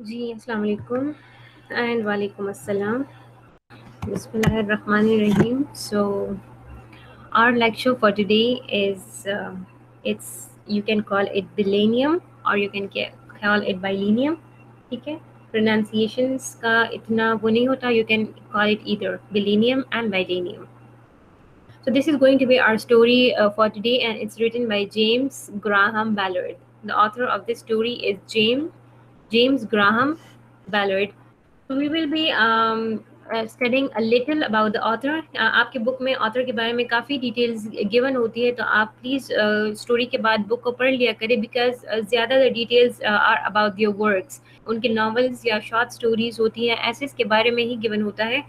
जी, अस्सलाम वालेकुम and walaikum assalam. Bismillahirrahmanirrahim. So our lecture for today is it's you can call it bilenium or you can call it bilenium. ठीक है, pronunciations का इतना वो नहीं होता. You can call it either bilenium and bilenium. So this is going to be our story for today, and it's written by James Graham Ballard. The author of this story is James Graham Ballard. So we will be studying a little about the author. आपके book में author के बारे में काफ़ी details given होती है, तो आप please story के बाद book को पढ़ लिया करें, because ज़्यादा details are about their works. उनके novels या short stories होती हैं, essays के बारे में ही given होता है,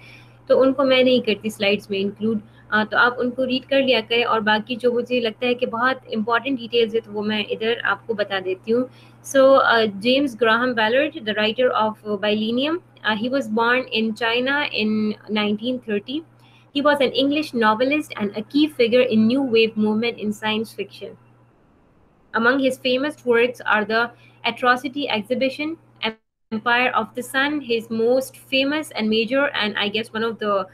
तो उनको मैं नहीं करती slides में include. तो आप उनको रीड कर लिया करें, और बाकी जो मुझे लगता है कि बहुत इंपॉर्टेंट डिटेल्स है तो वो मैं इधर आपको बता देती हूँ. So James Graham Ballard, the writer of Bilenium, he was born in China in 1930. He was an English novelist and a key figure in new wave movement in science fiction. Among his famous works are the Atrocity Exhibition, Empire of the Sun, his most famous and major, and I guess one of the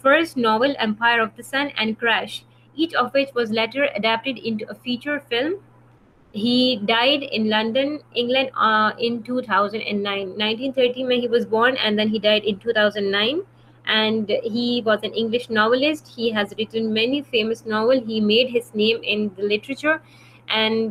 first novel, Empire of the Sun, and Crash, each of which was later adapted into a feature film. He died in London, England in 2009. 1930 when he was born, and then he died in 2009. And he was an English novelist. He has written many famous novels. He made his name in the literature. And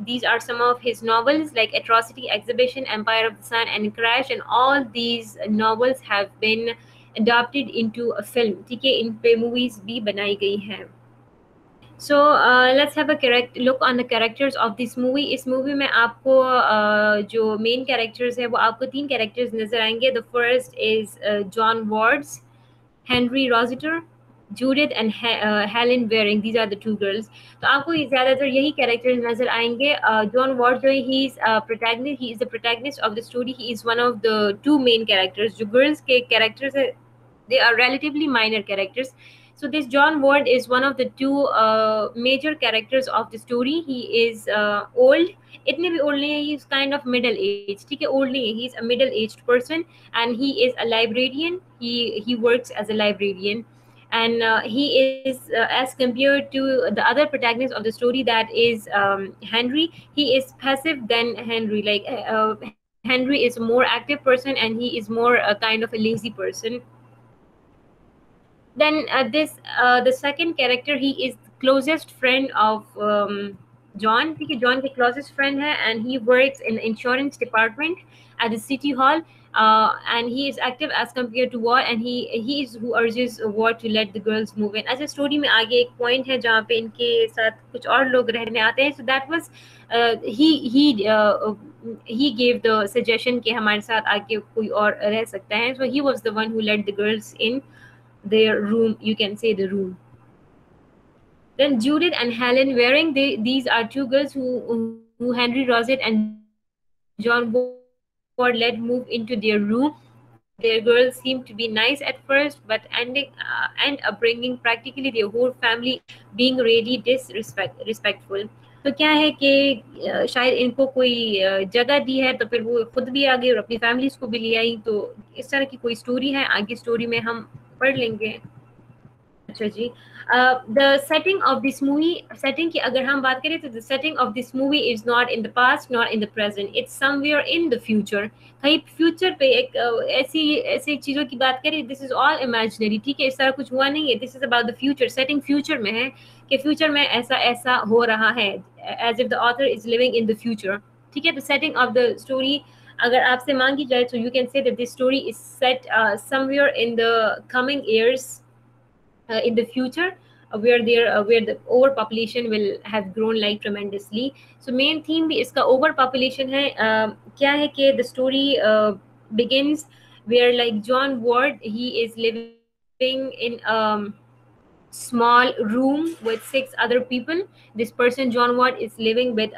these are some of his novels, like Atrocity Exhibition, Empire of the Sun, and Crash. And all these novels have been adapted into a film. ठीक है, इन पे movies भी बनाई गई हैं. So let's have a correct look on the characters of this movie. इस movie में आपको जो main characters है वो आपको 3 characters नजर आएंगे. The first is John Wards, Henry Rossiter, Judith and Helen Waring. These are the 2 girls. तो आपको ज़्यादातर यही characters नजर आएंगे. John Wards जो है, he is protagonist. He is the protagonist of the story. He is one of the 2 main characters. जो girls के characters है, they are relatively minor characters. So this John Ward is one of the 2 major characters of the story. He is old. इतने भी old नहीं है. He is kind of middle aged. ठीक है, old नहीं है. He is a middle aged person, and he is a librarian. He works as a librarian, and he is as compared to the other protagonist of the story, that is Henry. He is passive than Henry. Like Henry is a more active person, and he is more kind of a lazy person. Then the second character, he is the closest friend of John. ठीक है, John के closest friend है, and he works in the insurance department at the city hall, and he is active as compared to Ward, and he is who urges Ward to let the girls move in. अच्छा, story में आगे एक point है जहाँ पे इनके साथ कुछ और लोग रहने आते हैं. So that was he gave the suggestion कि हमारे साथ आके कोई और रह सकता है. So he was the one who let the girls in their room, you can say the room. Then Judith and Helen Waring, these are 2 girls who Henry Rossett and John Ward let move into their room. Their girls seem to be nice at first, but end up bringing practically their whole family being really disrespectful. तो क्या है कि शायद इनको कोई जगह दी है, तो फिर वो खुद भी आ गई और अपनी फैमिलीज को भी ले आई. तो इस तरह की कोई स्टोरी है. आगे स्टोरी में हम पढ़ लेंगे. अच्छा जी, the setting of this movie, setting की अगर हम बात करें तो the setting of this movie is not in the past not in the present, it's somewhere in the future. कहीं फ्यूचर पे एक ऐसी चीज़ों की बात करें, दिस इज ऑल इमेजिनरी. ठीक है, इस तरह कुछ हुआ नहीं है. This is about the future. Setting future में है कि फ्यूचर में ऐसा ऐसा हो रहा है, as if the author is living in the future. ठीक है, the setting of the story अगर आपसे मांगी जाए तो you can say that this story is set somewhere in the coming years, in the future, where the overpopulation will have grown like tremendously. So main theme भी इसका overpopulation है. क्या है कि the story begins where like John Ward, he is living in small room with 6 other people. This person John Ward is living with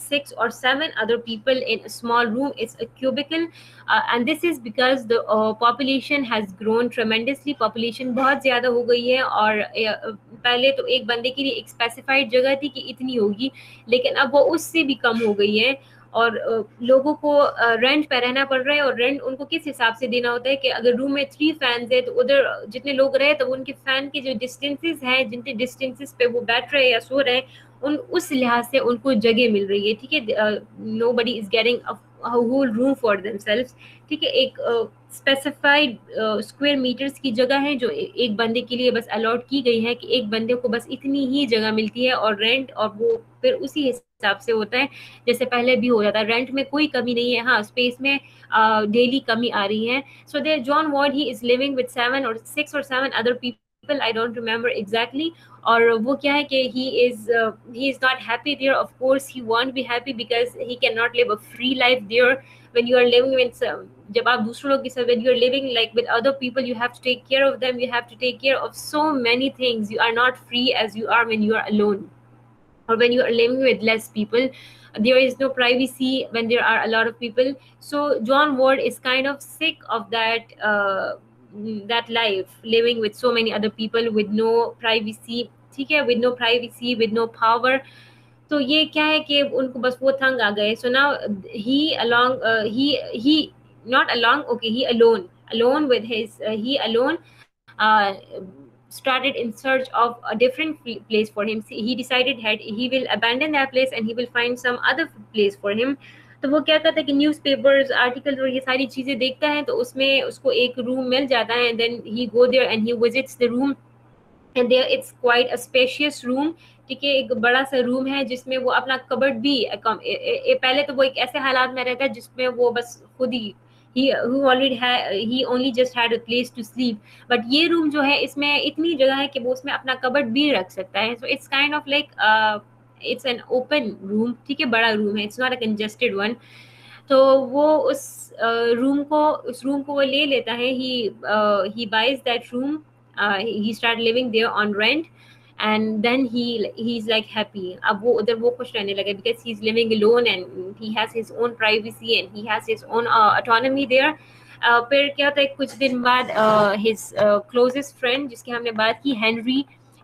6 or 7 other people in a small room. It's a cubicle, and this is because the population has grown tremendously. Population बहुत ज़्यादा हो गई है, और पहले तो एक बंदे के लिए एक स्पेसिफाइड जगह थी कि इतनी होगी, लेकिन अब वो उससे भी कम हो गई है. और लोगों को रेंट पे रहना पड़ रहा है, और रेंट उनको किस हिसाब से देना होता है कि अगर रूम में 3 फैंस है तो उधर जितने लोग रहे तो उनके फैन के जो डिस्टेंसेस हैं, जितने डिस्टेंसेस पे वो बैठ रहे हैं या सो रहे हैं, उन उस लिहाज से उनको जगह मिल रही है, ठीक है। Nobody is getting a whole room for themselves, ठीक है। एक स्पेसिफाइड स्क्वायर मीटर्स की जगह है जो एक बंदे के लिए बस अलॉट की गई है, कि एक बंदे को बस इतनी ही जगह मिलती है, और रेंट और वो फिर उसी हिसाब से होता है जैसे पहले भी हो जाता है। रेंट में कोई कमी नहीं है, हाँ स्पेस में डेली कमी आ रही है। So there John Ward he is living with 7 or 6 or 7 other people, I don't remember exactly. और वो क्या है कि he is not happy there. Of course he won't be happy because he cannot live a free life there. When you are living with जब आप दूसरों लोग के साथ, when you are living like with other people, you have to take care of them, you have to take care of so many things. You are not free as you are when you are alone, or when you are living with less people. There is no privacy when there are a lot of people. So John Ward is kind of sick of that life, living with so many other people with no privacy, ठीक है, with no privacy, with no power. तो ये क्या है कि उनको बस वो तंग आ गए. So now he along he not along, okay, he alone with his he alone uh, started in search of a different place for him. He decided that he will abandon that place and he will find some other place for him. तो वो क्या करता है कि newspapers articles और ये सारी चीज़ें देखता है, तो उसमें उसको एक रूम मिल जाता है. Then he go there and he visits the room, and there it's quite a spacious room, ठीक है. एक बड़ा सा रूम है जिसमें वो अपना कबर्ड भी पहले तो वो एक ऐसे हालात में रहता है जिसमें वो बस खुद ही he only just had a place to sleep. But ये रूम जो है इसमें इतनी जगह है कि वो उसमें अपना कबर्ड भी रख सकता है. So it's kind of like it's an open room, ठीक है, बड़ा रूम है, it's not a congested one. तो वो उस रूम को वो ले लेता है. he buys that room. He start living there on rent, and then he's like happy. अब वो उधर वो खुश रहने लगे because he's living alone and he has his own privacy and he has his own autonomy there. फिर क्या होता है कुछ दिन बाद his closest friend जिसकी हमने बात की,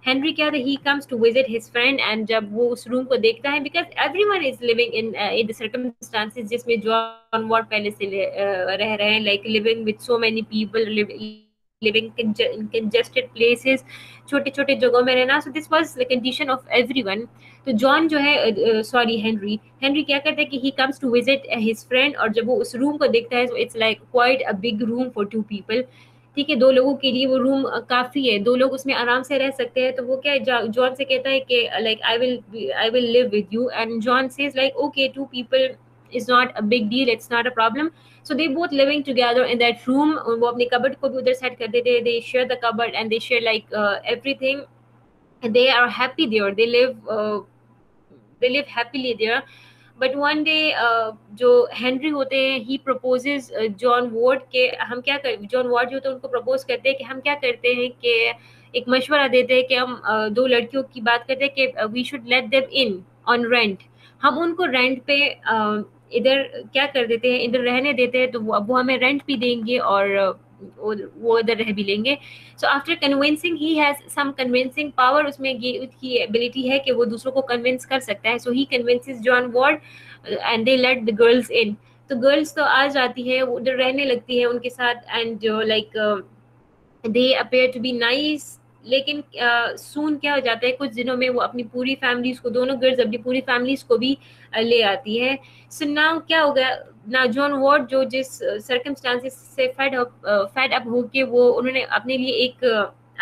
हेनरी क्या था, he comes to visit his friend. and जब वो उस रूम को देखता है, because everyone is living in the circumstances जिसमें जॉन वॉर्ड पहले से रह रहे हैं, like living with so many people, living in congested places, छोटे छोटे जगहों में रहना. so this was the condition of everyone. तो जॉन जो है सॉरी हेनरी क्या करता है कि he comes to visit his friend, और जब वो उस रूम को देखता है, so it's like quite a big room for 2 people, ठीक है. 2 लोगों के लिए वो रूम काफी है, 2 लोग उसमें आराम से रह सकते हैं. तो वो क्या है, जॉन से कहता है कि like I will live with you, and John says like okay, 2 people is not a big deal, it's not a problem. So they both living together in that room. वो अपने कबर्ड को भी उधर set कर देते हैं, they share the cupboard and they share like everything, and they are happy there, they live happily there. But one day जो Henry होते हैं, ही प्रपोजेज जॉन वॉर्ड के, हम क्या कर, जॉन वॉर्ड जो होते हैं उनको प्रपोज करते हैं कि हम क्या करते हैं कि एक मशवरा देते हैं कि हम 2 लड़कियों की बात करते हैं कि we should let them in on rent. हम उनको रेंट पे इधर क्या कर देते हैं, इधर रहने देते हैं, तो वो हमें रेंट भी देंगे और वो इधर रह भी लेंगे. So after convincing, he has some convincing power, उसमें ये उसकी एबिलिटी है कि वो दूसरों को कन्विंस कर सकता है. So he convinces John Ward and they let the girls in. तो गर्ल्स तो आ जाती है, वो उधर रहने लगती है उनके साथ, and like they appear to be nice. लेकिन सून क्या हो जाता है, कुछ दिनों में वो अपनी पूरी फैमिलीज को, दोनों गर्ल्स अपनी पूरी फैमिलीज को भी ले आती है. सो नाउ क्या हो गया ना, जॉन वॉर्ड जो जिस सर्कमस्टांसेस से फेड अप होके वो उन्होंने अपने लिए एक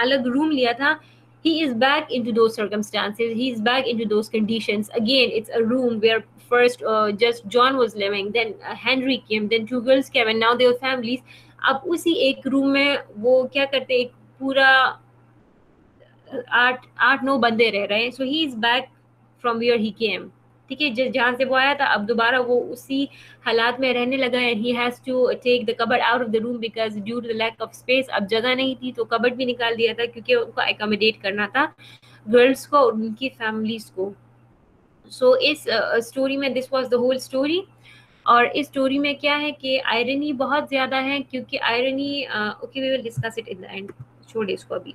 अलग रूम लिया था, he is back into those circumstances, he is back into those conditions again. It's a room where first just John was living, then Henry came, then 2 girls came, and now they were families. अब उसी एक room में वो क्या करते, एक पूरा 8-9 बंदे रह रहे हैं. So he is back from where he came, ठीक है, जहाँ से वो आया था, अब दोबारा वो उसी हालात में रहने लगा है. He has to take the cupboard out of the room because due to the lack of space. अब जगह नहीं थी तो कबर्ड भी निकाल दिया था, क्योंकि उनको एकोमोडेट करना था गर्ल्स को और उनकी फैमिलीज को. सो इस स्टोरी में this was the whole story. और इस स्टोरी में क्या है कि आयरनी बहुत ज्यादा है, क्योंकि irony okay we will discuss it in the end. छोड़िए इसको अभी.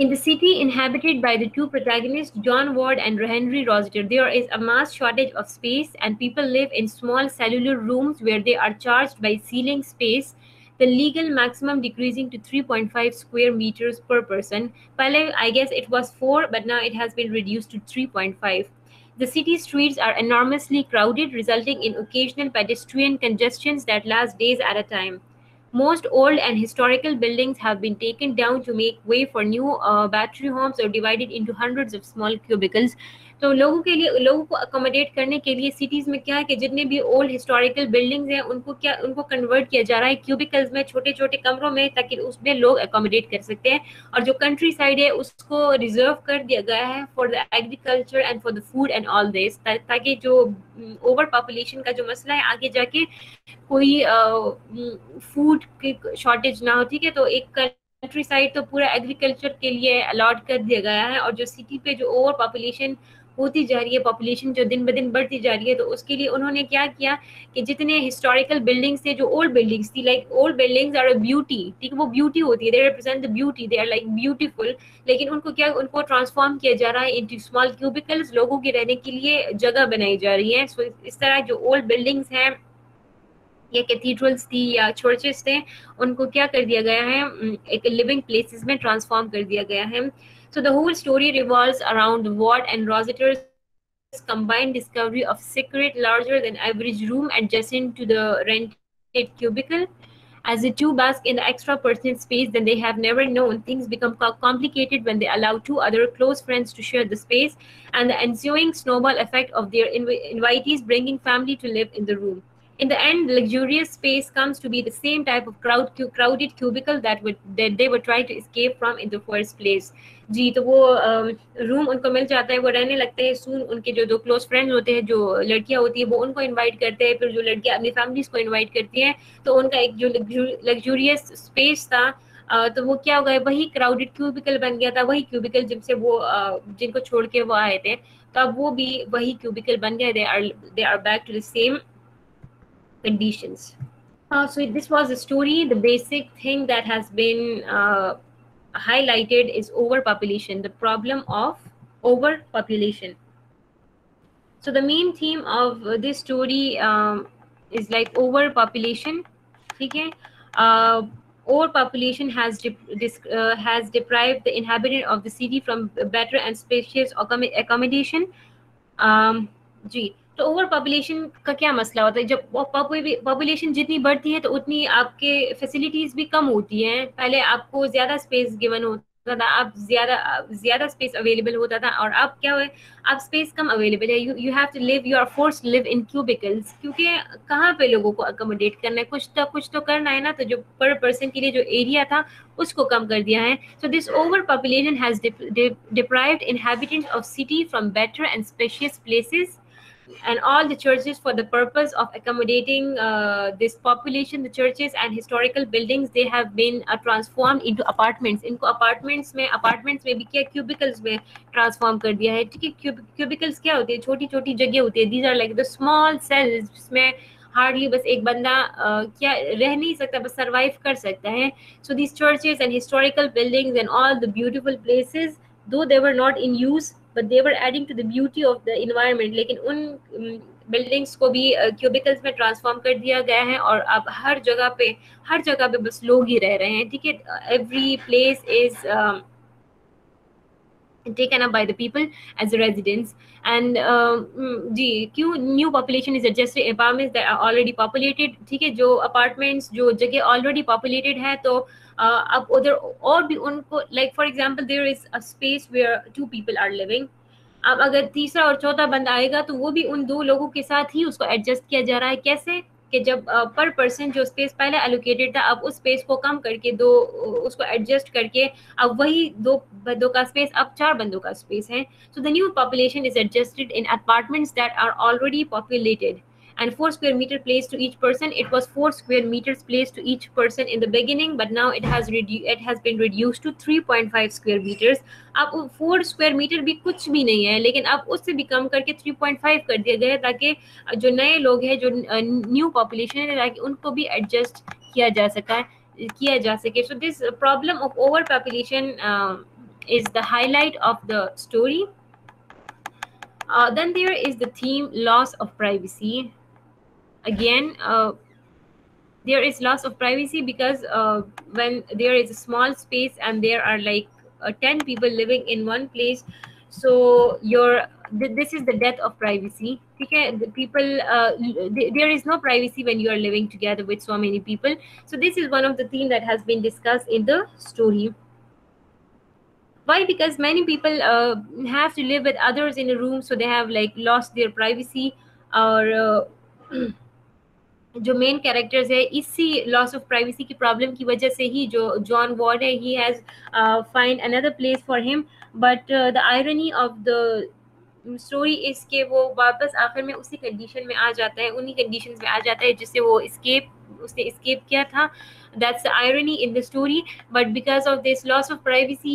In the city inhabited by the two protagonists, John Ward and Henry Rossiter, there is a mass shortage of space, and people live in small cellular rooms where they are charged by ceiling space, the legal maximum decreasing to 3.5 square meters per person. Pale, I guess it was 4, but now it has been reduced to 3.5. The city streets are enormously crowded, resulting in occasional pedestrian congestions that last days at a time. Most old and historical buildings have been taken down to make way for new battery homes or divided into hundreds of small cubicles. तो लोगों को accommodate करने के लिए cities में क्या है कि जितने भी ओल्ड हिस्टोरिकल बिल्डिंग्स हैं उनको कन्वर्ट किया जा रहा है क्यूबिकल्स में, छोटे छोटे कमरों में, ताकि उसमें लोग अकोमोडेट कर सकते हैं। और जो कंट्री साइड है उसको रिजर्व कर दिया गया है for the agriculture and for the food and all this, ताकि जो ओवर पॉपुलेशन का जो मसला है आगे जाके कोई फूड की शॉर्टेज ना हो। ठीक है, तो एक कंट्री साइड तो पूरा एग्रीकल्चर के लिए अलॉट कर दिया गया है, और जो सिटी पे जो ओवर पॉपुलेशन होती जा रही है, पॉपुलेशन जो दिन ब दिन बढ़ती जा रही है, तो उसके लिए उन्होंने क्या किया कि जितने हिस्टोरिकल बिल्डिंग्स थे, जो ओल्ड बिल्डिंग्स थी, like old buildings are a beauty, ठीक है, वो ब्यूटी होती है, they represent the beauty, they are like beautiful, लेकिन उनको ट्रांसफॉर्म किया जा रहा है इनटू स्मॉल क्यूबिकल्स, लोगों के रहने के लिए जगह बनाई जा रही है। सो इस तरह जो ओल्ड बिल्डिंग्स हैं या कैथीड्रल्स थी या चर्चेस थे, उनको क्या कर दिया गया है, एक लिविंग प्लेसेस में ट्रांसफॉर्म कर दिया गया है। So the whole story revolves around Watt and Rossiter's combined discovery of secret larger than average room adjacent to the rented cubicle. As the two bask in the extra personal space that they have never known, things become complicated when they allow two other close friends to share the space, and the ensuing snowball effect of their invitees bringing family to live in the room. In the end, luxurious space comes to be the same type of crowded cubicle that they were trying to escape from in the first place. जी, तो वो room उनको मिल जाता है, वो रहने लगते हैं। सून उनके जो दो क्लोज फ्रेंड्स होते हैं, जो लड़कियां होती है, वो उनको इनवाइट करते हैं, फिर जो लड़कियां अपनी फैमिलीज को इनवाइट करती हैं, तो उनका एक जो लग्जूरियस स्पेस था, तो वो क्या हो गया, वही क्राउडेड क्यूबिकल बन गया था, वही क्यूबिकल जिनसे वो जिनको छोड़ के वो आए थे, तो अब वो भी वही क्यूबिकल बन गए। They are back to the same conditions. So this was the story. The basic thing that has been highlighted is overpopulation, the problem of overpopulation. So the main theme of this story is like overpopulation. Okay, overpopulation has deprived the inhabitant of the city from better and spacious accommodation. जी, तो over population का क्या मसला होता है? जब population जितनी बढ़ती है तो उतनी आपके फैसिलिटीज भी कम होती हैं। पहले आपको ज्यादा स्पेस गिवन होता था, आप ज्यादा स्पेस अवेलेबल होता था, और अब क्या हुआ, अब स्पेस कम अवेलेबल है। You have to live, you are force to live in cubicles, क्योंकि कहाँ पे लोगों को अकोमोडेट करना है, कुछ तो करना है ना। तो जो पर पर्सन के लिए जो एरिया था उसको कम कर दिया है। So this over population has deprived inhabitants of city from better and spacious places, and all the churches, for the purpose of accommodating this population, the churches and historical buildings, they have been transformed into apartments. इनको apartments में भी क्या, cubicles में transform कर दिया है। ठीक है, cubicles क्या होती है, छोटी छोटी जगह होती है। These are like the small cells जिसमें हार्डली बस एक बंदा क्या रह नहीं सकता, बस सर्वाइव कर सकता है। So these churches and historical buildings and all the beautiful places, though they were not in use, but they were adding to the beauty of the environment. लेकिन उन बिल्डिंग्स को भी क्यूबिकल्स में ट्रांसफॉर्म कर दिया गया है, और अब हर जगह पे बस लोग ही रह रहे हैं। ठीक है, every place is taken up by the people as the residents. And जी, क्यों new population is adjusted apartments that are already populated. ठीक है, जो अपार्टमेंट्स जो जगह ऑलरेडी पॉपुलेटेड है, तो अब उधर और भी उनको, like for example there is a space where 2 people are living. अब अगर तीसरा और चौथा बंदा आएगा तो वो भी उन 2 लोगों के साथ ही उसको एडजस्ट किया जा रहा है। कैसे कि जब पर पर्सन जो स्पेस पहले एलोकेटेड था, अब उस स्पेस को कम करके उसको एडजस्ट करके अब वही 2 बंदों का स्पेस अब 4 बंदों का स्पेस है। So the new population is adjusted in apartments that are already populated, and 4 square meter placed to each person. It was 4 square meters placed to each person in the beginning, but now it has been reduced to 3.5 square meters. अब 4 square meter भी कुछ भी नहीं है, लेकिन अब उससे भी कम करके 3.5 कर दिया गया है, ताकि जो नए लोग हैं, जो न्यू पॉपुलेशन है, ताकि उनको भी एडजस्ट किया जा सके। So this problem of overpopulation is the highlight of the story. Then there is the theme loss of privacy. Again, there is loss of privacy because when there is a small space and there are like 10 people living in one place, so this is the death of privacy. Okay, the people there is no privacy when you are living together with so many people. So this is one of the themes that has been discussed in the story. Why? Because many people have to live with others in a room, so they have like lost their privacy. Or जो main characters है, इसी loss of privacy की problem की वजह से ही जो John ward है, he has find another place for him, but the irony of the story is के वो वापस आखिर में उसी कंडीशन में आ जाता है, उन्हीं कंडीशंस में आ जाता है जिससे वो उसने escape किया था. That's the irony in the story. But because of this loss of privacy,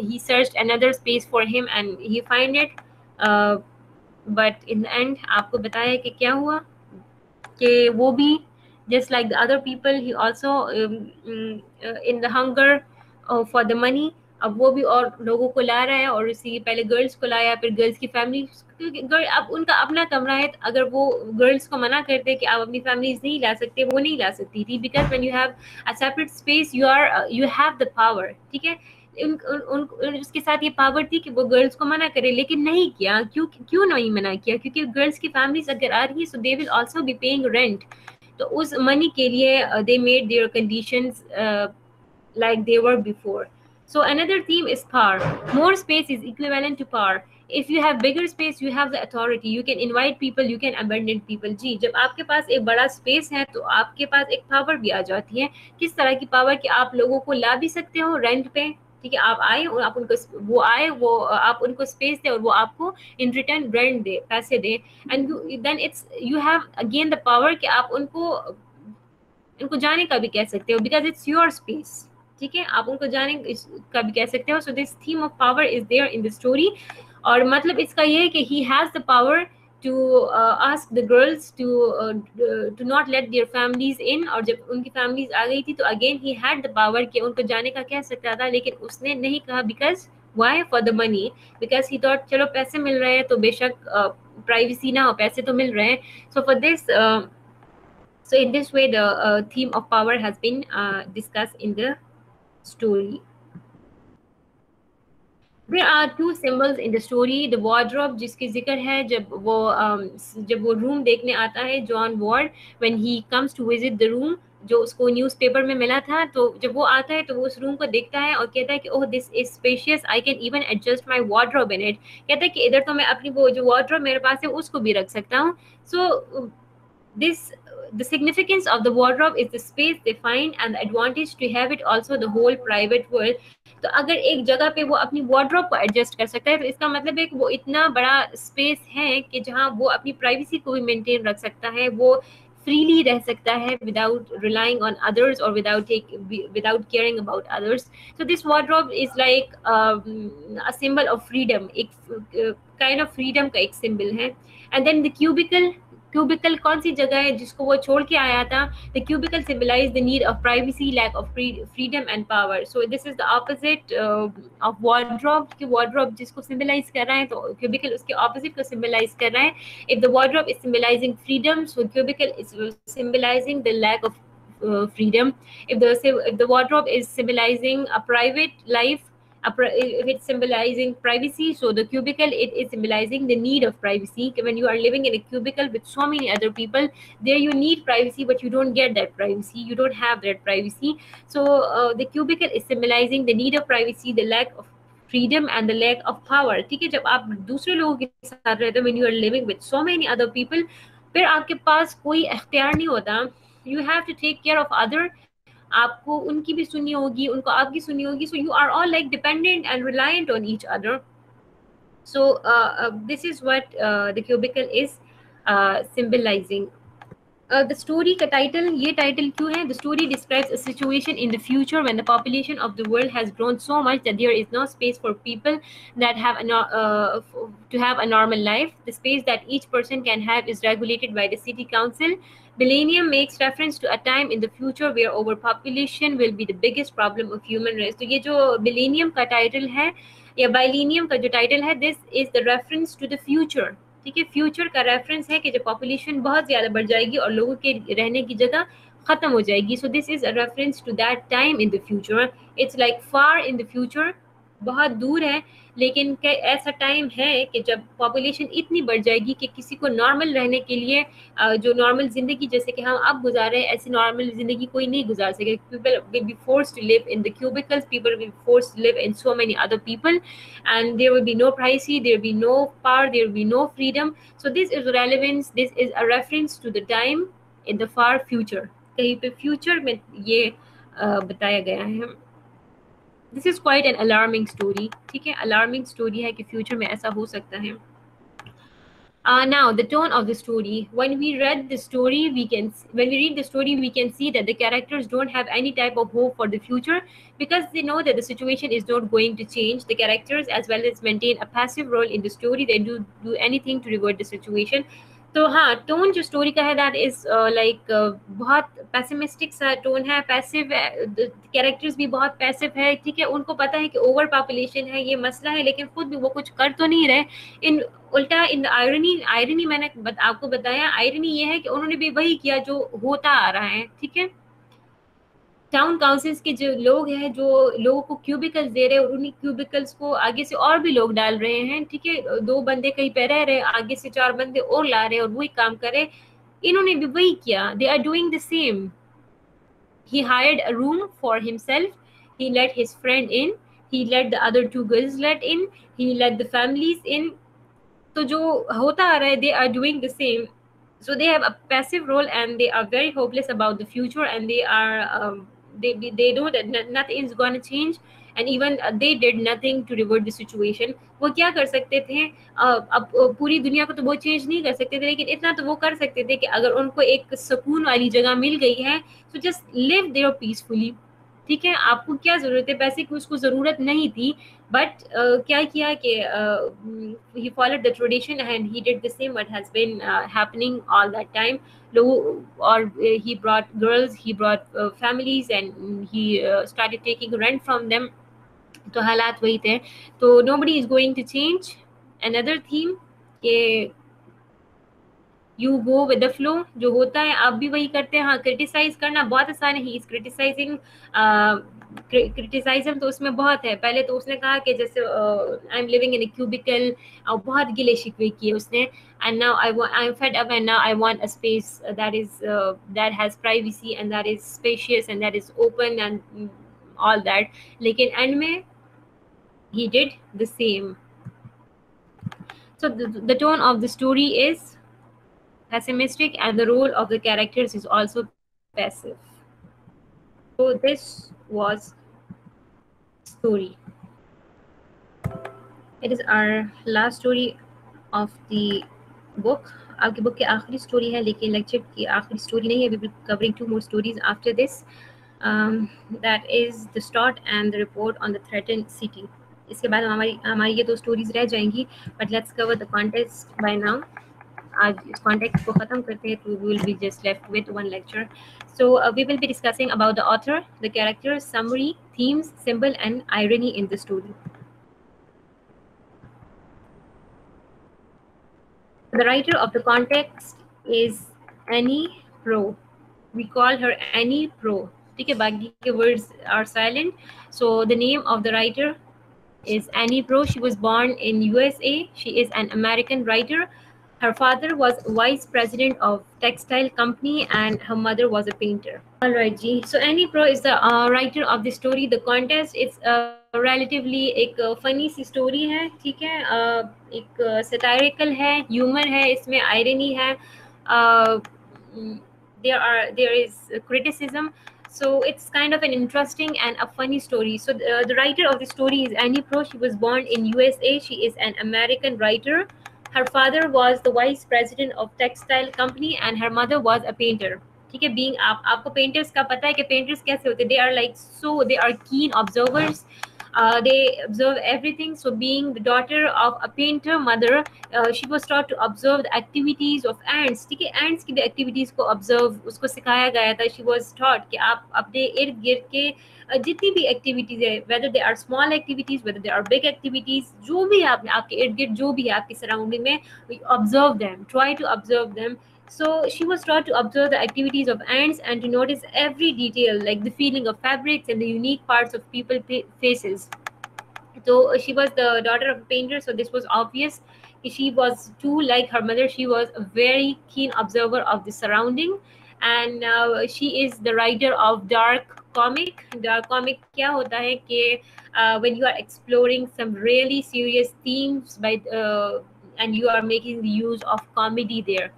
he searched another space for him and he find it. But in the end, आपको बताया कि क्या हुआ, कि वो भी just like the other people, he also in the hunger for the money, अब वो भी और लोगों को ला रहा है, और उसी पहले गर्ल्स को लाया, फिर गर्ल्स की फैमिली, अब उनका अपना कमरा है, अगर वो गर्ल्स को मना करते कि आप अपनी फैमिलीज नहीं ला सकते, वो नहीं ला सकती थी, because when you have a separate space you have the power. ठीक है, उसके साथ ये पावर थी कि वो गर्ल्स को मना करे, लेकिन नहीं किया. क्यों नहीं मना किया? क्योंकि गर्ल्स की फैमिलीज अगर आ रही है, so they will also be paying rent. तो उस मनी के लिए they made their conditions like they were before. So another theme is power. More space is equivalent to power. If you have bigger space, you have the authority. You can invite people, you can abandon people. जी, जब आपके पास एक बड़ा space है तो आपके पास एक power भी आ जाती है. किस तरह की पावर? कि आप लोगों को ला भी सकते हो रेंट पे. ठीक है, आप आए और आप उनको वो आए, वो आप उनको स्पेस दे और वो आपको इन रिटर्न रेंट दे, पैसे दे. And then it's you have again the power कि आप उनको जाने का भी कह सकते हो, बिकॉज इट्स योर स्पेस. ठीक है, आप उनको जाने का भी कह सकते हो. So this theme of power is there in the story. और मतलब इसका ये है कि he has the power to ask the girls to not let their families in. और जब उनकी फैमिलीज आ गई थी तो again he had the power कि उनको जाने का कह सकता था, लेकिन उसने नहीं कहा. Because why? For the money. Because he thought चलो पैसे मिल रहे हैं तो बेशक प्राइवेसी ना हो, पैसे तो मिल रहे हैं. So for this so in this way the theme of power has been discussed in the story. There are two symbols in the story. The wardrobe, जिसकी जिक्र है जब वो रूम देखने आता है John Ward, when he comes to visit the room, जो उसको न्यूज़पेपर में मिला था. तो जब वो आता है तो वो उस रूम को देखता है और कहता है कि oh this is spacious, I can even adjust my wardrobe in it. कहता है कि इधर तो मैं अपनी वो जो वार्डरोब मेरे पास है उसको भी रख सकता हूँ. सो the significance of the wardrobe is the space they find and the advantage to have it also the whole private world. तो अगर एक जगह पे वो अपनी वार्डरोब को एडजस्ट कर सकता है तो इसका मतलब है कि वो इतना बड़ा स्पेस है कि जहाँ वो अपनी प्राइवेसी को भी मेंटेन रख सकता है, वो फ्रीली रह सकता है without relying on others or without caring about others. So this wardrobe is like a symbol of freedom, एक kind of freedom का एक symbol है. And then the cubicle कौन सी जगह है जिसको वो छोड़ के आया था? The cubicle symbolize the need of privacy, lack of freedom and power. So this is the opposite of wardrobe. कि wardrobe जिसको symbolize कर रहा है तो cubicle उसके opposite को symbolize कर रहा है. If the wardrobe is symbolizing freedom, so cubicle is symbolizing the lack of freedom. If the wardrobe is symbolizing a private life, if it's symbolizing privacy, so the cubicle, it is symbolizing the need of privacy. When you are living in a cubicle with so many other people, there you need privacy, but you don't get that privacy, you don't have that privacy. So the cubicle is symbolizing the need of privacy, the lack of freedom and the lack of power. ठीक है, जब आप दूसरे लोगों के साथ रहते हो, when you are living with so many other people, फिर आपके पास कोई इख्तियार नहीं होता. You have to take care of other. आपको उनकी भी सुननी होगी, उनको आपकी सुननी होगी. So you are all like dependent and reliant on each other. So this is what the cubicle is symbolizing. The story का title, ये title क्यों है? The story describes a situation in the future when the population of the world has grown so much that there is no space for people that have to have a normal life. The space that each person can have is regulated by the city council. Millennium makes reference to a time in the future where overpopulation will be the biggest problem of human race. तो ये जो millennium का title है या bilenium का जो title है, this is the reference to the future. ठीक है, फ्यूचर का रेफरेंस है कि जब पॉपुलेशन बहुत ज़्यादा बढ़ जाएगी और लोगों के रहने की जगह ख़त्म हो जाएगी. So this is a reference to that time in the future. It's like far in the future, बहुत दूर है, लेकिन ऐसा टाइम है कि जब पॉपुलेशन इतनी बढ़ जाएगी कि किसी को नॉर्मल रहने के लिए जो नॉर्मल ज़िंदगी जैसे कि हम अब गुजार रहे हैं, ऐसी नॉर्मल ज़िंदगी कोई नहीं गुजार सके. People will be forced to live in the cubicles, people will be forced to live in so many other people, and there will be no privacy, there will be no power, there will be no freedom. So this is relevance, this is a reference to the time in the far future. कहीं पे future में ये बताया गया है. This is quite an alarming story. ठीक है, alarming story है कि future में ऐसा हो सकता है. Now the tone of the story. When we read the story, when we read the story, we can see that the characters don't have any type of hope for the future because they know that the situation is not going to change. The characters, as well as maintain a passive role in the story, they do anything to revert the situation. तो हाँ, tone जो story का है that is like बहुत pessimistic सा tone है, passive characters भी बहुत पैसिव है. ठीक है, उनको पता है कि ओवर पॉपुलेशन है, ये मसला है, लेकिन खुद भी वो कुछ कर तो नहीं रहे. इन उल्टा इन आयरनी मैंने आपको बताया, आयरनी ये है कि उन्होंने भी वही किया जो होता आ रहा है. ठीक है, टाउन काउंसिल्स के जो लोग हैं जो लोगों को क्यूबिकल्स दे रहे हैं और उन्हीं क्यूबिकल्स को आगे से और भी लोग डाल रहे हैं. ठीक है, 2 बंदे कहीं पे रह रहे, आगे से 4 बंदे और ला रहे और वही काम करे. इन्होंने भी वही किया. They are doing the same. He hired a room for himself. He let his friend in. He let the other 2 girls let in. He let the families in. तो जो होता आ रहा है, they are doing the same. So they have a passive role and they are very hopeless about the future, and they are they know that nothing is going to change, and even they did nothing to revert the situation. वो क्या कर सकते थे? अब पूरी दुनिया को तो वो चेंज नहीं कर सकते थे, लेकिन इतना तो वो कर सकते थे कि अगर उनको एक सुकून वाली जगह मिल गई है तो जस्ट लिव देयर पीसफुली. ठीक है, आपको क्या ज़रूरत है? पैसे की उसको ज़रूरत नहीं थी, बट क्या किया कि he followed the tradition and he did the same what has been happening all that time. Or he brought girls, he brought families, and he started taking rent from them. तो हालात वही थे. तो nobody is going to change. Another theme कि you go with the flow, जो होता है आप भी वही करते हैं. हाँ, क्रिटिसाइज करना बहुत आसान है. ही इज क्रिटिसाइजिंग, क्रिटिसाइज्म तो उसमें बहुत है. पहले तो उसने कहा कि जैसे I am living in a cubicle, और बहुत गिले शिकवे किए उसने. And now I am fed up, and now I want a space that has privacy and that is spacious and that is open and all that. लेकिन and में he did the same. So the tone of the story is pessimistic and the role of the characters is also passive. So this was story. It is our last story of the book. आपकी book की आखिरी story है, लेकिन lecture की आखिरी story नहीं है. We will be covering 2 more stories after this. That is the start and the report on the threatened city. इसके बाद हमारी ये 2 स्टोरीज रह जाएंगी, but let's cover the context by now. आज इस कॉन्टेक्स्ट को ख़त्म करते हैं, तो we will be just left with 1 lecture. So we will be discussing about the author, the characters, summary, themes, symbol, and irony in the story. The writer of the context is Annie Proulx. We call her Annie Proulx. ठीक है, बाकी के words are silent. So the name of the writer is Annie Proulx. She was born in USA. She is an American writer. Her father was vice president of textile company and her mother was a painter. All right, G. So Annie Proulx is the writer of the story. The context is relatively एक funny सी story है. ठीक है, एक satirical है, humor है, इसमें irony है, there is criticism. So it's kind of an interesting and a funny story. So the writer of the story is Annie Proulx. She was born in USA. She is an American writer. her father was the vice president of textile company and her mother was a painter. ठीक है, being आपको painters का पता है कि painters कैसे होते हैं, they are like so they are keen observers, they observe everything. So being the daughter of a painter mother, she was taught to observe the activities of ants. ठीक है, ants की भी activities को observe उसको सिखाया गया था. She was taught कि आप अपने इर्द गिर्द के जितनी भी एक्टिविटीज है, whether they are small activities, whether they are big activities, जो भी आपके इर्द गिर्द जो भी है आपकी सराउंडिंग में, observe them, try to observe them. So she was taught to observe the activities of ants and to notice every detail, like the feeling of fabrics and the unique parts of people's faces. So she was the daughter of a painter, so this was obvious. She was too like her mother. She was a very keen observer of the surrounding, and she is the writer of dark comic. Dark comic क्या होता है कि when you are exploring some really serious themes by and you are making the use of comedy there.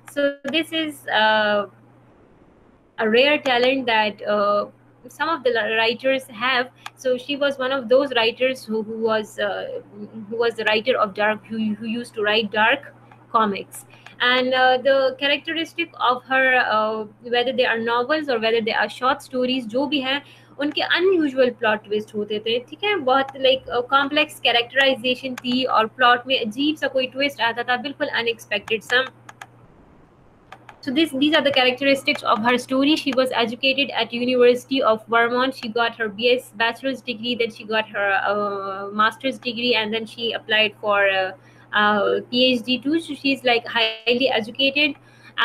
So this is a rare talent that some of the writers have. So she was one of those writers who was the writer of dark, who used to write dark comics. And the characteristic of her, whether they are novels or whether they are short stories, जो भी हैं उनके unusual plot twist होते थे. ठीक है, बहुत like complex characterisation थी और प्लॉट में अजीब सा कोई ट्विस्ट आता था, बिल्कुल अनएक्सपेक्टेड सा. So these are the characteristics of her story. She was educated at University of Vermont. She got her bachelor's degree, then she got her master's degree, and then she applied for PhD too. So she's like highly educated,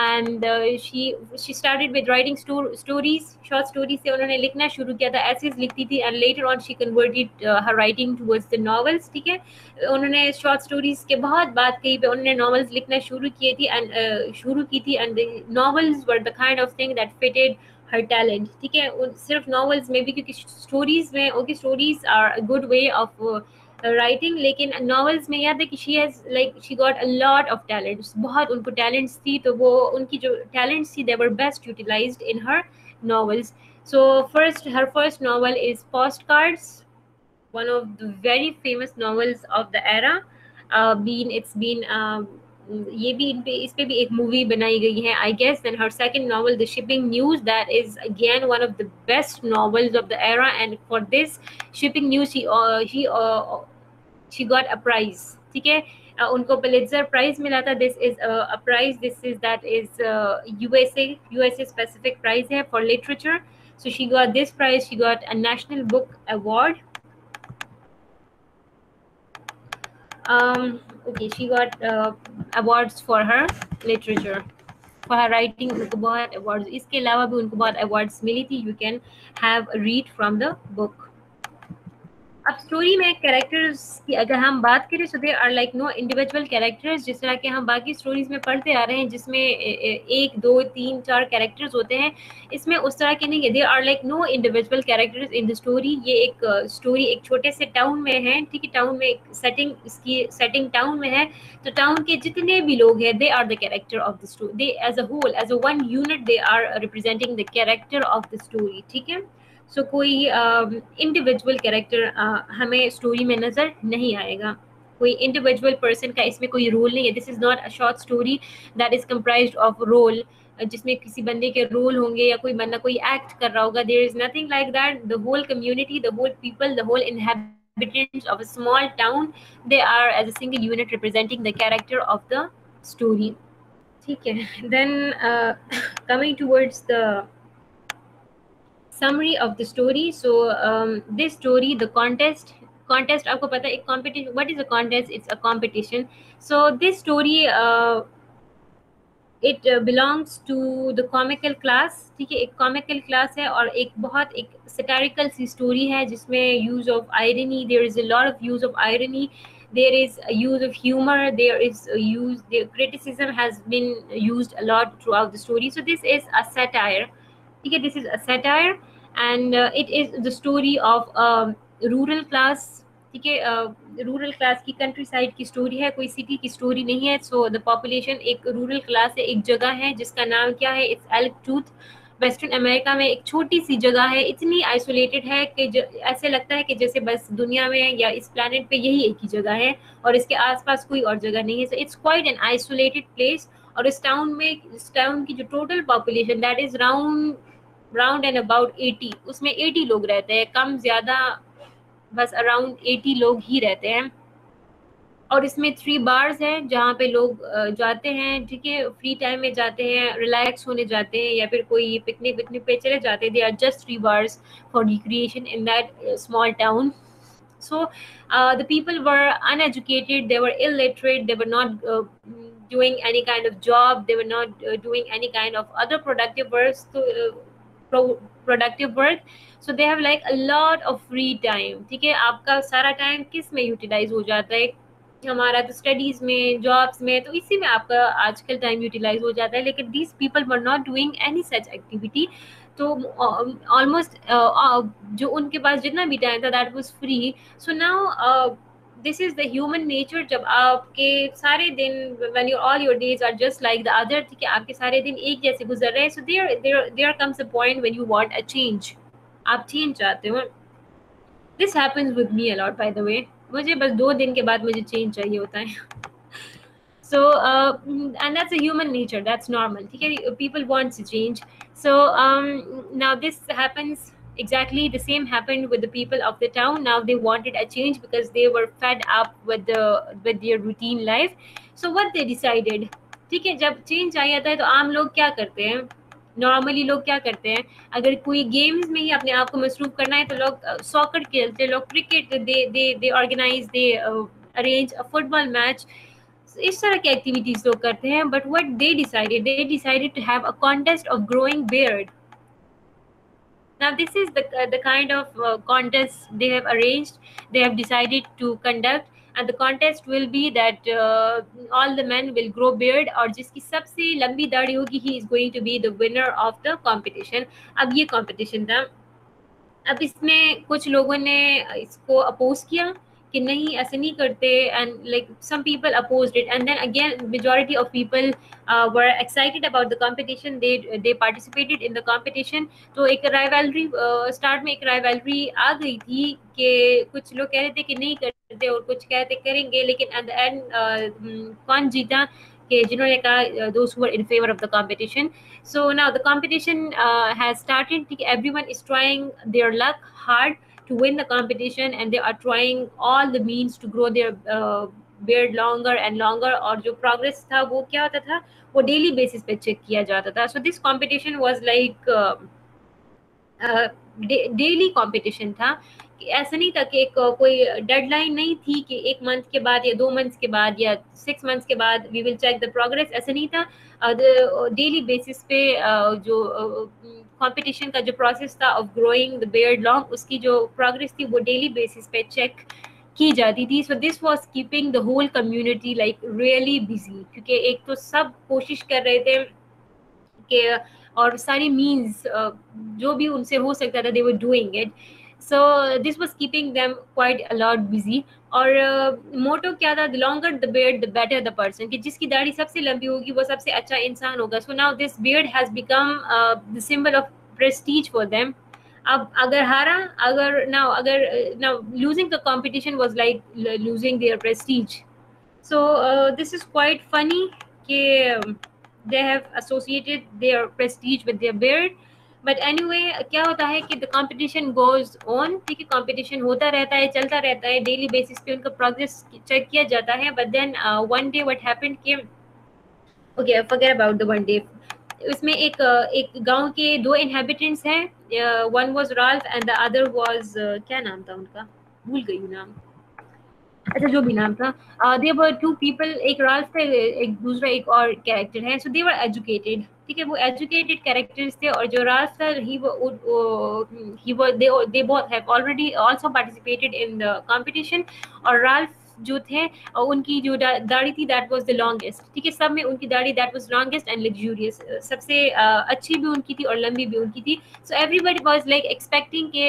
and she started with writing stories, short stories से उन्होंने लिखना शुरू किया था, essays लिखती थी, and later on she converted her writing towards the novels. ठीक है, उन्होंने short stories के बहुत बाद कहीं पे उन्होंने novels लिखना शुरू की थी, and the novels were the kind of thing that fitted her talent. ठीक है, सिर्फ novels में भी, क्योंकि stories में उनकी stories are a good way of writing, लेकिन नॉवेल्स में याद है कि she got a lot of talents, बहुत उनको टैलेंट्स थी, तो वो उनकी जो टैलेंट्स थी they were best utilized in her novels. So her first novel is Postcards, one of the very famous novels of the era. ये भी इस पे भी एक मूवी बनाई गई है आई गेस. देन हर second novel the shipping news, that is again one of the best novels of the era, and for this shipping news she got a prize. ठीक है, उनको पुलित्जर प्राइज मिला था. This is a prize, that is USA specific prize है for literature. So she got this prize. She got a National Book Award. Okay, she got awards for her literature, for her writing. उनको बहुत awards, इसके अलावा भी उनको बहुत awards मिली थी. You can have a read from the book. अब story में कैरेक्टर्स की अगर हम बात करें, so they are like no individual characters, जिस तरह के हम बाकी स्टोरीज में पढ़ते आ रहे हैं जिसमें 1 2 3 4 कैरेक्टर्स होते हैं. इसमें उस तरह के नहीं है. They are like no individual characters in the story. ये एक स्टोरी एक छोटे से टाउन में है. ठीक है, टाउन में एक सेटिंग, इसकी सेटिंग टाउन में है, तो टाउन के जितने भी लोग हैं they are the character of the story. They as a whole, as a one unit, they are representing the character of the story. ठीक है, सो कोई इंडिविजुअल कैरेक्टर हमें स्टोरी में नज़र नहीं आएगा. कोई इंडिविजुअल पर्सन का इसमें कोई रोल नहीं है. This is not a short story that is comprised of role, जिसमें किसी बंदे के रोल होंगे या कोई बंदा कोई एक्ट कर रहा होगा. There is nothing like that. The whole community, the whole people, the whole inhabitants of a small town, they are as a single unit representing the character of the story. ठीक है, then coming towards the summary of the story. So this story, the contest आपको पता है एक competition. What is a contest? It's a competition. So this story it belongs to the comical class. ठीक है, एक comical class है और एक बहुत एक satirical सी story है जिसमें use of irony, there is a lot of use of irony, there is a use of humor, there is a use, the criticism has been used a lot throughout the story. So this is a satire. ठीक है, this is a satire and it is the story of rural class. ठीक है, rural class की, country side की story है, कोई city की story नहीं है. सो द पॉपुलेशन एक रूरल क्लास है, एक जगह है जिसका नाम क्या है, it's elk tooth. Western America में एक छोटी सी जगह है, इतनी आइसोलेटेड है कि ऐसे लगता है कि जैसे बस दुनिया में या इस प्लैनेट पे यही एक ही जगह है और इसके आसपास कोई और जगह नहीं है. So it's quite an isolated place. और इस टाउन की जो total population that is round and about 80, उसमें 80 लोग रहते हैं, कम ज्यादा बस अराउंड 80 लोग ही रहते हैं. और इसमें 3 बार्स हैं जहाँ पे लोग जाते हैं, ठीक है, फ्री टाइम में जाते हैं, रिलैक्स होने जाते हैं या फिर कोई पिकनिक पे चले जाते हैं. They are just 3 bars for recreation in that small town. So the people were uneducated, they were illiterate, they were not doing any kind of job, they were not doing any kind of other productive work. So they have like a lot of free time. ठीक है, आपका सारा time किस में utilise हो जाता है? हमारा तो स्टडीज में, जॉब्स में, तो इसी में आपका आजकल टाइम यूटिलाइज हो जाता है. लेकिन these people were not doing any such activity. तो ऑलमोस्ट जो उनके पास जितना भी टाइम था that was free. So now this is the human nature. जब आपके सारे दिन, when your all your days are just like the other, ठीक है, आपके सारे दिन एक जैसे गुजर रहे हैं. So there comes a point when you want a change. आप चेंज चाहते हो. This happens with me a lot by the way. मुझे बस 2 दिन के बाद मुझे चेंज चाहिए होता है. So and that's a human nature, that's normal. Okay, people want to change. So now this happens, exactly the same happened with the people of the town. Now they wanted a change because they were fed up with their routine life. So what they decided, ठीक है, जब change आ जाता है तो आम लोग क्या करते हैं, नॉर्मली लोग क्या करते हैं, अगर कोई गेम्स में ही अपने आप को मसरूफ करना है तो लोग सॉकर खेलते हैं, लोग cricket, they organise, they arrange a football match. इस तरह की एक्टिविटीज लोग करते हैं. But what they decided to have a contest of growing beard. Now this is the kind of contest they have arranged, they have decided to conduct. And the contest will be that all the men will grow beard, और जिसकी सबसे लंबी दाढ़ी होगी he is going to be the winner of the competition. अब ये competition था. अब इसमें कुछ लोगों ने इसको अपोज किया कि नहीं, ऐसे नहीं करते, and like some people opposed it. And then again majority of people were excited about the competition, they participated in the competition. तो एक राइवलरी स्टार्ट में एक राइवलरी आ गई थी कि कुछ लोग कह रहे थे कि नहीं करते और कुछ कहते करेंगे. लेकिन एट द एंड कौन जीता, कि जिन्होंने कहा those who were in favor of the competition. So now the competition has started. Everyone is trying their luck hard to win the competition, and they are trying all the means to grow their beard longer and longer. और जो progress था वो क्या होता था, वो daily basis पे check किया जाता था. So this competition was like daily competition था. ऐसा नहीं था कि एक कोई डेडलाइन नहीं थी कि 1 मंथ के बाद या 2 मंथ्स के बाद या 6 मंथ्स के बाद we will check the progress. ऐसा नहीं था. डेली बेसिस पे जो कंपटीशन का जो प्रोसेस था of growing the beard long, उसकी जो प्रोग्रेस थी वो डेली बेसिस पे चेक की जाती थी. So this was keeping the whole community like really busy, क्योंकि एक तो सब कोशिश कर रहे थे कि, और सारी मीन्स जो भी उनसे हो सकता था they were doing it. So this was keeping them quite a lot busy. और मोटो क्या था, the longer the beard the better the person, कि जिसकी दाढ़ी सबसे लंबी होगी वो सबसे अच्छा इंसान होगा. सो now this beard has become the symbol of Prestige for them. अब अगर हारा, अगर losing the competition was like losing their Prestige. So this is quite funny कि they have associated their prestige with their beard. But anyway, क्या होता है कि the competition goes on. ठीक है, competition होता रहता है, चलता रहता है, daily basis पे उनका progress check किया जाता है. But then one day what happened कि, okay, forget about the one day. उसमें एक गांव के 2 inhabitants हैं. One was Ralph and the other was क्या नाम था उनका, भूल गई नाम. अच्छा, जो भी नाम था. देयर वर 2 पीपल, एक राल्फ थे, एक दूसरा एक और कैरेक्टर है. सो दे वर एजुकेटेड. ठीक है, वो एजुकेटेड कैरेक्टर्स थे. और जो राल्फ था they both have already also participated in the competition. और राल्फ जो थे उनकी जो दाढ़ी थी दैट वाज द लॉन्गेस्ट. ठीक है, सब में उनकी दाढ़ी that was longest and luxurious, सबसे अच्छी भी उनकी थी और लंबी भी उनकी थी. So everybody was like expecting कि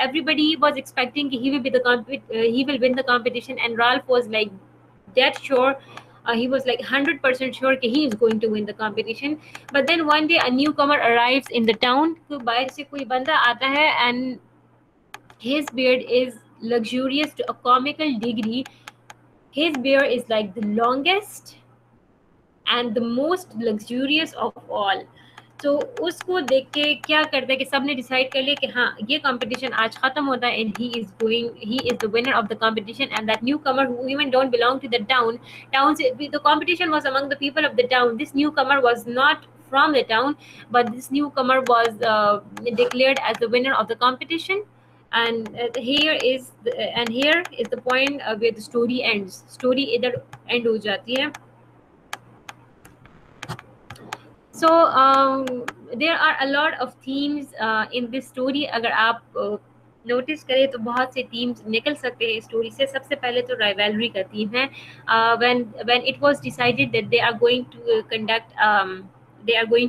everybody was expecting he will be he will win the competition. And Ralph was like that sure he was like 100% sure that he is going to win the competition. But then one day a newcomer arrives in the town. तो बाहर से कोई बंदा आता है and his beard is luxurious to a comical degree. His beard is like the longest and the most luxurious of all. तो उसको देख के क्या करता है कि सबने डिसाइड कर लिया कि हाँ ये कंपटीशन आज खत्म होता है and he is the winner of the competition. And that newcomer who even don't belong to the town, the competition was among the people of the town. This newcomer was not from the town, but this newcomer was declared as the winner of the competition. And here is the point where the story ends. Story इधर end हो जाती है. So there are a lot of themes in this story. अगर आप notice करें तो बहुत से themes निकल सकते हैं स्टोरी से. सबसे पहले तो rivalry का theme है. When it was decided that they are going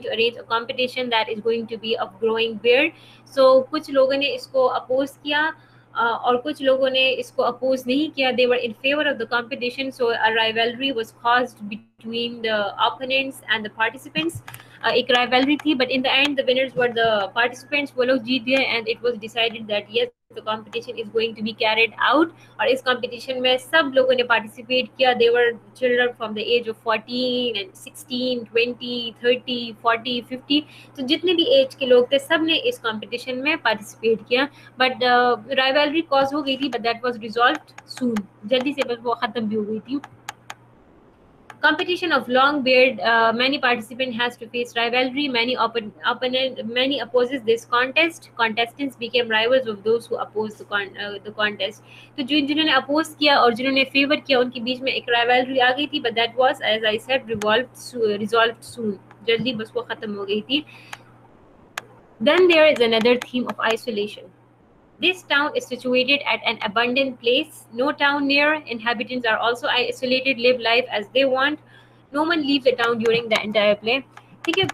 to arrange a competition that is going to be of growing beard. So कुछ लोगों ने इसको oppose किया और कुछ लोगों ने इसको oppose नहीं किया. They were in favor of the competition, so a rivalry was caused between the opponents and the participants. एक rivalry थी, but in the end the winners were the participants. वो लोग जीत गए and it was decided that yes, the competition is going to be carried out. और इस competition में सब लोगों ने participate किया. They were children from the age of 14 and 16, 20, 30, 40, 50. तो जितने भी age के लोग थे सब ने इस competition में participate किया. But rivalry cause हो गई थी, but that was resolved soon. जल्दी से बस वो खत्म भी हो गई थी. Competition of long beard, many participants has to face rivalry. Many opposes this contest. Contestants became rivals of those who opposed the contest. तो जिन्होंने oppose किया और जिन्होंने favor किया उनके बीच में एक rivalry आ गई थी, but that was, as I said, resolved soon. जल्दी बस वो खत्म हो गई थी. Then there is another theme of isolation. This town is situated at an abandoned place. No town near. Inhabitants are also isolated, live life as they want. No one leaves the town during the entire play. ठीक है,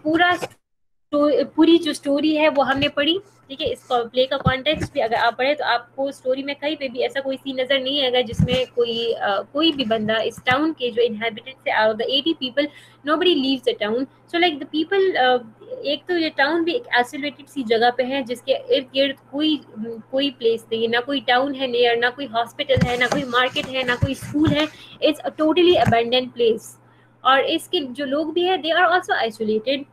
पूरी जो story है वो हमने पढ़ी. ठीक है, इस प्ले का कॉन्टेक्स्ट भी अगर आप पढ़े तो आपको स्टोरी में कहीं पे भी ऐसा कोई सीन नजर नहीं आएगा जिसमें कोई भी बंदा इस टाउन के जो इनहेबिटेंट्स है, out of the 80 people, nobody leaves the town. So like the people, एक तो ये टाउन भी एक आइसोलेटेड सी जगह पे है जिसके इर्द गिर्द कोई प्लेस नहीं है. ना कोई टाउन है नियर, ना कोई हॉस्पिटल है, ना कोई मार्केट है, ना कोई स्कूल है. It's a totally abandoned place. और इसके जो लोग भी है दे आर ऑल्सो आइसोलेटेड.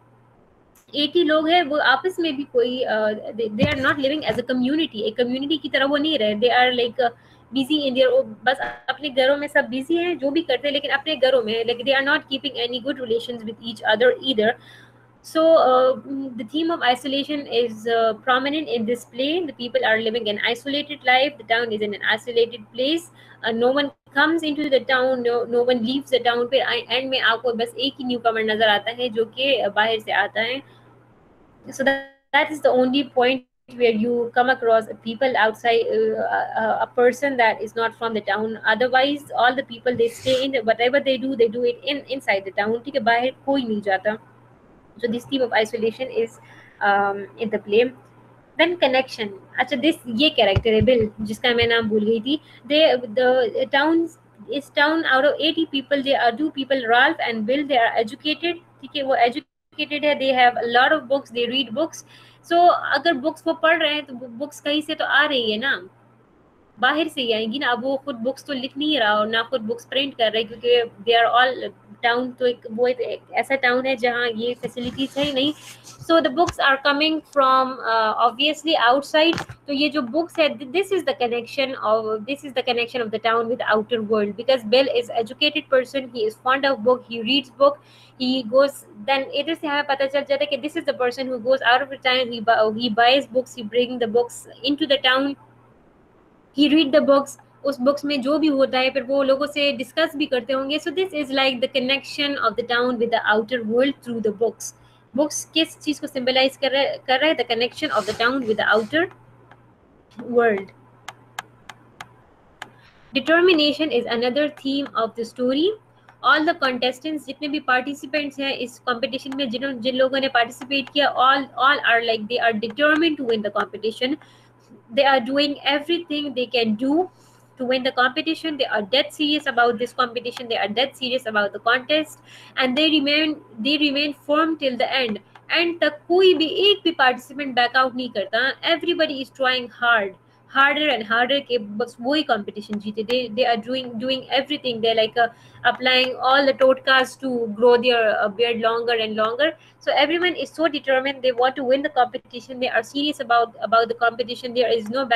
80 लोग हैं, वो आपस में भी कोई they are not living as a community. एक कम्युनिटी की तरह वो नहीं रहे. They are like busy in their, बस अपने घरों में सब बिजी हैं, जो भी करते हैं लेकिन अपने घरों में. Like they are not keeping any good relations with each other either. So the theme of isolation is prominent in this play. The people are living an isolated life. The town is in an isolated place. No one comes into the town. No one leaves the town. फिर and में आपको बस एक ही newcomer नजर आता है जो कि बाहर से आता है. So that is the only point where you come across people outside, a person that is not from the town. Otherwise all the people they stay in, whatever they do it inside the town. ठीक है, बाहर कोई नहीं जाता. So this theme of isolation is in the play. Then connection. अच्छा, ये character है bill, जिसका मैं नाम भूल गई थी. The town out of 80 people, there are 2 people, Ralph and Bill. They are educated. ठीक है, वो educated है. They have a lot of books. They read books. So अगर books वो पढ़ रहे हैं तो books कहीं से तो आ रही है ना, बाहर से ही आएंगी ना. अब वो खुद बुक्स तो लिख नहीं रहा और ना खुद बुक्स प्रिंट कर रहे, क्योंकि दे आर ऑल टाउन तो एक ऐसा टाउन है जहाँ ये फैसिलिटीज है नहीं. So the books are coming from obviously outside. तो ये जो बुक्स है, this is the connection of the town with outer world. Because Bill is educated person, he is fond of book, he reads book, he goes, then इधर से हमें पता चल जाता है कि this is the person who goes out of the town, he buys books, he brings the books into the town, he read the books. उस books में जो भी होता है फिर वो लोगों से डिस्कस भी करते होंगे. सो this is like the connection of the town with the outer world through the books. Books किस चीज को सिंबलाइज कर रहा है? The connection of the town with the outer world. Determination is another theme of the story. All the contestants, जितने भी participants हैं इस कंपटीशन में, जिन लोगों ने पार्टिसिपेट किया, all are like they are determined to win the competition. They are doing everything they can do to win the competition. They are dead serious about this competition. They are dead serious about the contest, and they remain firm till the end. And तक कोई भी एक भी participant backout नहीं करता. Everybody is trying harder and harder के बस वही competition जीते. They are doing everything. They're like applying all the totkas to grow their beard longer and longer. So everyone is so determined. They want to win the competition. They are serious about the competition. There is no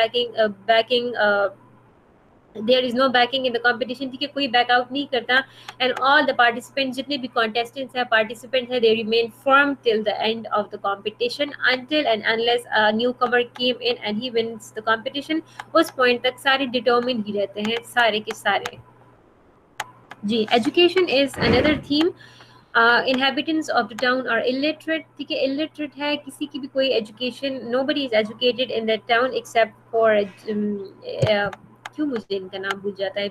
there is no backing in the competition. ठीक है, कोई backout नहीं करता. And all the participants, जितने भी contestants हैं, participants हैं, they remain firm till the end of the competition until and unless a newcomer came in and he wins the competition. उस point तक सारे determined ही रहते हैं, सारे के सारे. जी, education is another theme. Inhabitants of the town are illiterate. ठीक है, illiterate है, किसी की भी कोई education, nobody is educated in that town except for क्यों मुझे इनका नाम भूल जाता है.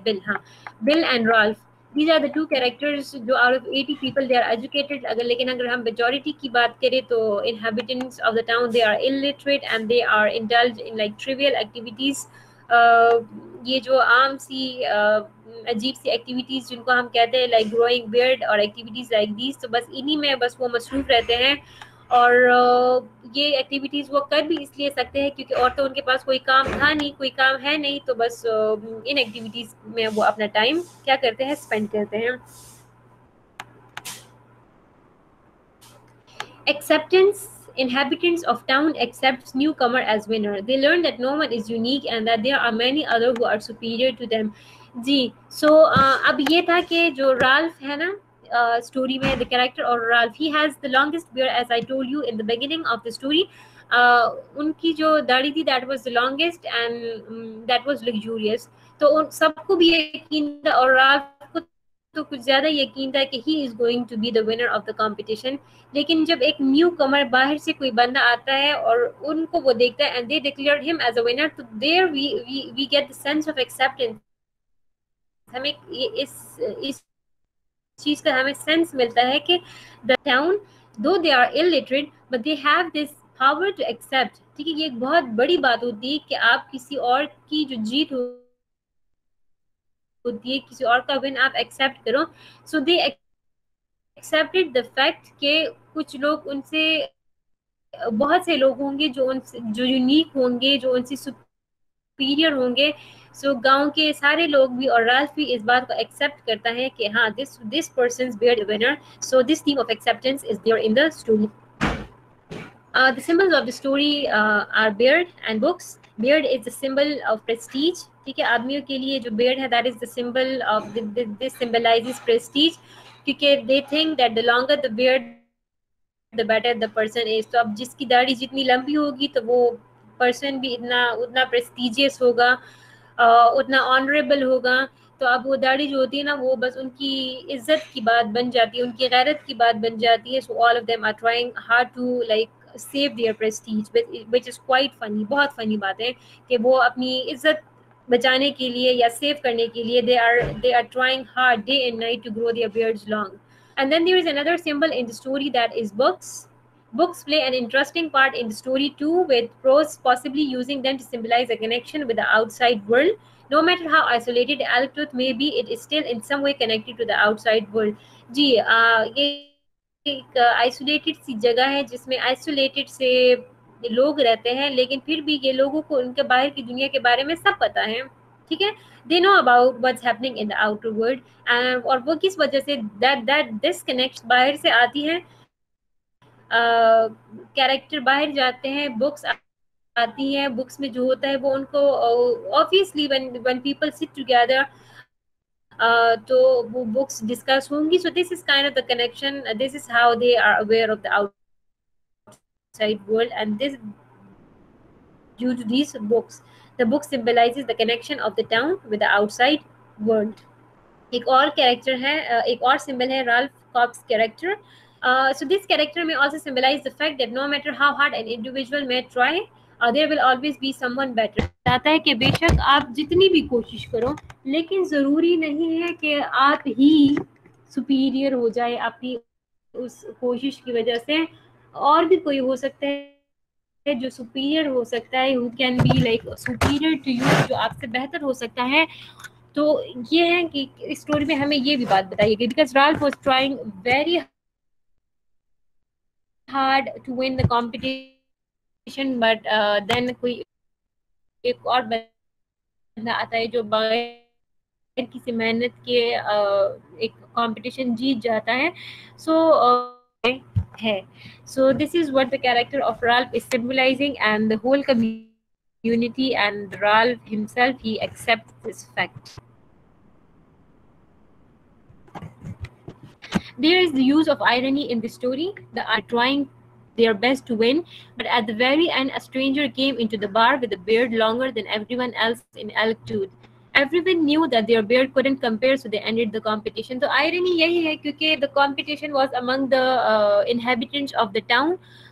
Bill and Ralph. These are the two characters जो out of 80 people they are educated. लेकिन अगर हम majority की बात करें तो inhabitants of the town they are illiterate and they are indulged in like trivial activities. ये जो आम सी अजीब सी एक्टिविटीज़ जिनको हम कहते हैं like growing beard और activities like these, तो बस इन्हीं में बस वो मसरूफ़ रहते हैं. और ये एक्टिविटीज़ वो कर भी इसलिए सकते हैं क्योंकि और तो उनके पास कोई काम था नहीं, कोई काम है नहीं, तो बस इन एक्टिविटीज़ में वो अपना टाइम क्या करते हैं, स्पेंड करते हैं. Acceptance. Inhabitants of town accepts newcomer as winner. They learn that no one is unique and that there are many other who are superior to them. जी, so अब ये था कि जो राल्फ है ना story में, the character of Ralph, he has the longest beard as I told you in the beginning of the story. उनकी जो दाढ़ी थी that was the longest and that was luxurious. तो उन सबको भी यकीन था और राल्फ को तो कुछ ज़्यादा यकीन था कि he is going to be the winner of the competition. लेकिन जब एक न्यू कमर बाहर से कोई बंदा आता है और उनको वो देखता है and they declared him as a winner, तो there we get the sense of acceptance. हमें इस चीज का हमें सेंस मिलता है कि the town though they are illiterate but they have this power to accept. ठीक है, ये एक बहुत बड़ी बात होती है कि आप किसी और की जो जीत होती है, किसी और का विन आप एक्सेप्ट करो. सो दे एक्सेप्टेड द फैक्ट कि कुछ लोग उनसे, बहुत से लोग होंगे जो यूनिक होंगे, जो उनसे सुपीरियर होंगे. सो गांव के सारे लोग भी और राल्फ भी इस बात को एक्सेप्ट करता है कि हाँ, this person's beard winner. So this theme of acceptance is there in the story. The symbols of the story are beard and books. Beard is the symbol of prestige. ठीक है, आदमियों के लिए जो beard है, that is the symbol of this symbolizes prestige, क्योंकि they think that the longer the beard the better the person is. तो अब जिसकी दाढ़ी जितनी लंबी होगी तो वो person भी उतना prestigious होगा, उतना ऑनरेबल होगा. तो अब वो दाढ़ी जो होती है ना, वो बस उनकी इज्जत की बात बन जाती है, उनकी गैरत की बात बन जाती है. So all of them are trying hard to like save their prestige, which is quite funny. बहुत फनी बात है कि वो अपनी इज्जत बचाने के लिए या सेव करने के लिए they are trying hard day and night to grow their beards long. And then there is another symbol in the story, that is books. Books play an interesting part in the story too, with prose possibly using them to symbolize a connection with the outside world. No matter how isolated Alctooth may be, it is still in some way connected to the outside world. जी, ये एक isolated सी जगह है जिसमें isolated से लोग रहते हैं, लेकिन फिर भी ये लोगों को उनके बाहर की दुनिया के बारे में सब पता है. ठीक है, they know about what's happening in the outer world. और वो किस वजह से that this connection बाहर से आती है. कैरेक्टर बाहर जाते हैं, बुक्स आती है, बुक्स में जो होता है वो उनको obviously when people sit together तो वो बुक्स डिस्कस होंगी. So this is kind of the connection, this is how they are aware of the outside world, and this due to these books. The book symbolizes the connection of the town with the outside world. एक और character है, एक और symbol है Ralph Copps character. So this character may also symbolize the fact that no matter how hard an individual may try, there will always be someone better. कहता है कि बेशक आप जितनी भी कोशिश करो, लेकिन ज़रूरी नहीं है कि आप ही सुपीरियर हो जाए अपनी उस कोशिश की वजह से. और भी कोई हो सकता है जो सुपीरियर हो सकता है, who can be like superior to you, जो आपसे बेहतर हो सकता है। तो ये है कि इस स्टोरी में हमें ये भी बात बताई गई, because Ralph was trying very hard to win the competition, but then कोई एक और बंदा आता है जो बगैर किसी मेहनत के एक कंपटीशन जीत जाता है। सो है, so this is what the character of Ralph is symbolizing, and the whole community and Ralph himself, he accepts this fact. There is the use of irony in the story. The trying their best to win, but at the very end, a stranger came into the bar with a beard longer than everyone else in Elktooth. Everyone knew that their beard couldn't compare, so they ended the competition. So irony यही है क्योंकि the competition was among the inhabitants of the town.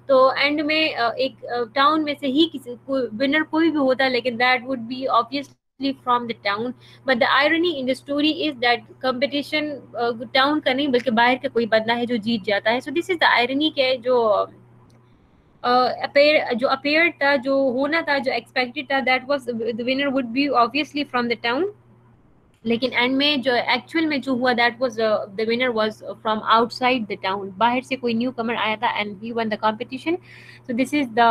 तो and में एक town में से ही किसी winner कोई भी होता, लेकिन that would be obviously from the town. But the irony in the story is that competition town का नहीं बल्कि बाहर का कोई बंदा है जो जीत जाता है. So this is the irony के जो appeared था, जो होना था, जो expected था, that was the winner would be obviously from the town. लेकिन एंड में जो एक्चुअल में जो हुआ, that was the winner was from outside the town, बाहर से कोई न्यू कमर आया था and he one the competition. So this is the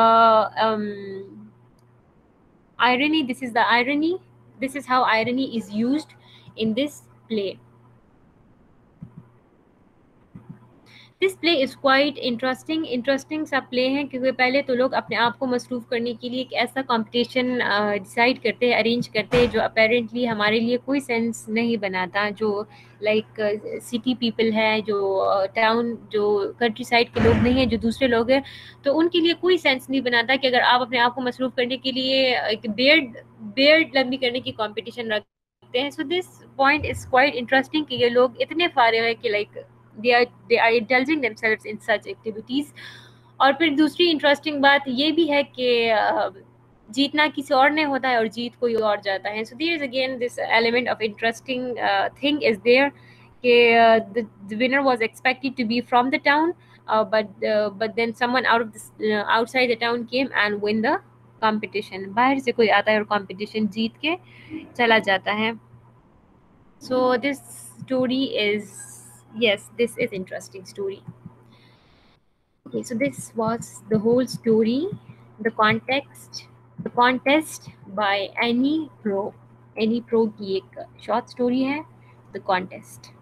irony, this is the irony, this is how irony is used in this play. This play is quite interesting सा play है, क्योंकि पहले तो लोग अपने आप को मसरूफ़ करने के लिए एक ऐसा कंपटीशन डिसाइड करते हैं, अरेंज करते हैं, जो अपेरेंटली हमारे लिए कोई सेंस नहीं बनाता. जो लाइक सिटी पीपल है, जो टाउन जो कंट्री साइड के लोग नहीं हैं, जो दूसरे लोग हैं, तो उनके लिए कोई सेंस नहीं बनाता कि अगर आप अपने आप को मसरूफ़ करने के लिए एक बेयर्ड लंबी करने की कॉम्पिटिशन रखते हैं. So this point is quite interesting कि ये लोग इतने फारे हैं कि like they are indulging themselves in such activities. और फिर दूसरी इंटरेस्टिंग बात ये भी है कि जीतना किसी और ने होता है और जीत कोई और जाता है. So there is again this element of interesting thing is there कि the winner was expected to be from the town, but then someone outside the town came and win the competition. बाहर से कोई आता है और competition जीत के चला जाता है. So this story is, yes, this is interesting story. Okay, so this was the whole story, the contest by Annie Pro. Annie Pro की एक short story है, the contest.